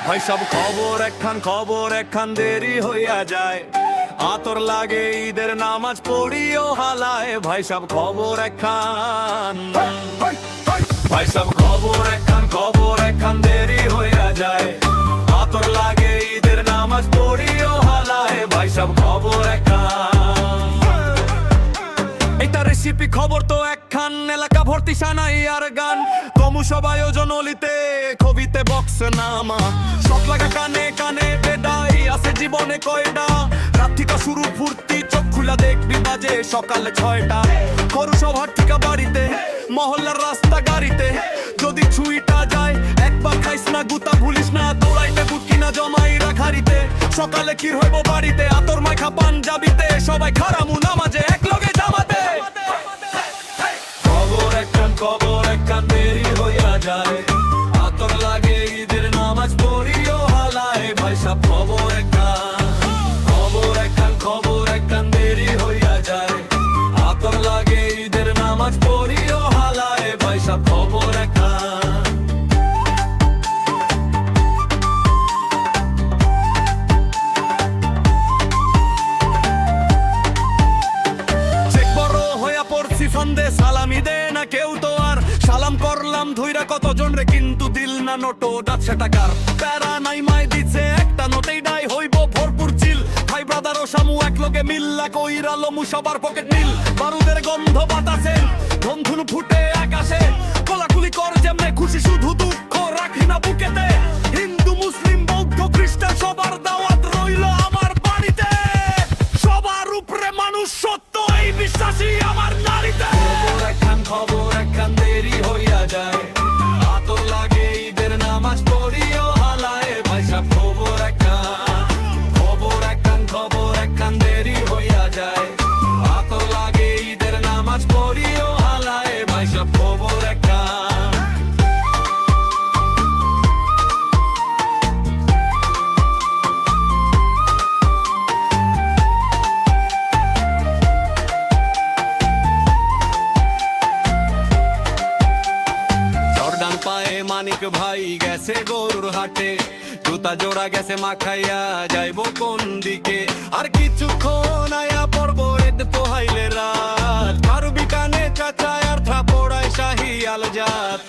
ভাই সব খবর একখান দেরি হইয়া যায়, আতর লাগে ঈদের নামাজ পড়িও হালায়। ভাই সব খবর একখান, ভাই সব খবর একখান দেরি হইয়া যায়, আতর লাগে ঈদের নামাজ পড়িও হালায়। ভাই সব খবর একখান, এটা রেসিপি খবর তো একখান, এলাকা ভর্তি সানাই আর গান, কমু সব আয়োজন অলিতে কবিতে বক্স নামা, সব লাগা কানে কানে বেদাই আছে জীবনে কয়টা, রাত থেকে শুরু ফুর্তি চোখ খুলা দেখবি বাজে সকাল 6টা, করু সবার ঠিকা বাড়িতে মহল্লার রাস্তা গাড়িতে, যদি ছুঁইটা যায় একবার খাইস না গুতা ভুলিস না, দৌড়াইতে বুট কিনা জমাই রাখারিতে, সকালে কি হইব বাড়িতে আতর মাখা পাঞ্জাবিতে, সবাই খারামু নামাজে এক লগে জামাতে। খবর একখান দেরি হইয়া যায়, আতর লাগে ঈদের নামাজ পড়িও হালায়। ভাই সব খবর একখান দেরি হইয়া যায়, আতর লাগে ঈদের নামাজ পড়িও হালায়। ভাই সব খবর একখান, চেক বড় হইয়া পড়ছি ফন্দে, সালামি দে না কেউ তো আর, সালাম করলাম ধইরা কতজন রে কিন্তু দিল না নোটো 700 টাকার, প্যারা নাই মাই দিছে একটা নোটেই নাই হইব ভরপুর চিল, ভাই ব্রাদার ও শামু এক লগে মিল্লা কইরা লমু সবার পকেট নীল, বারুদের গন্ধ বাতাসে বন্ধুন ফুটে আকাশে, কোলাকুলি কর যেমনে খুশি শুধু দুঃখ রাখি না বুকেতে, হিন্দু মুসলিম বৌদ্ধ খ্রিস্টান সবার দাওয়াত রইল আমার বাড়িতে, সবার উপরে মানুষ সত্য এই বিশ্বাসী আমার নারীতে। খবর একখান দেরি হইয়া যায়, আতর লাগে ঈদের নামাজ পড়িও হালায়। ভাই সব খবর একখান দেরি হইয়া যায়, আতর লাগে ঈদের নামাজ পড়িও হালায়। ভাই সব খবর একখান, পায়ে মানিক ভাই গেছে গরুর হাটে, জুতা জোড়া গেছে মাখাইয়া যাইব কোন দিকে, আর কিছুক্ষণ আয়া পড়ব এদ পোহাইলে রাত, কারু বিকানে চাচা আর থাপড়ায় শাহি আলজাত,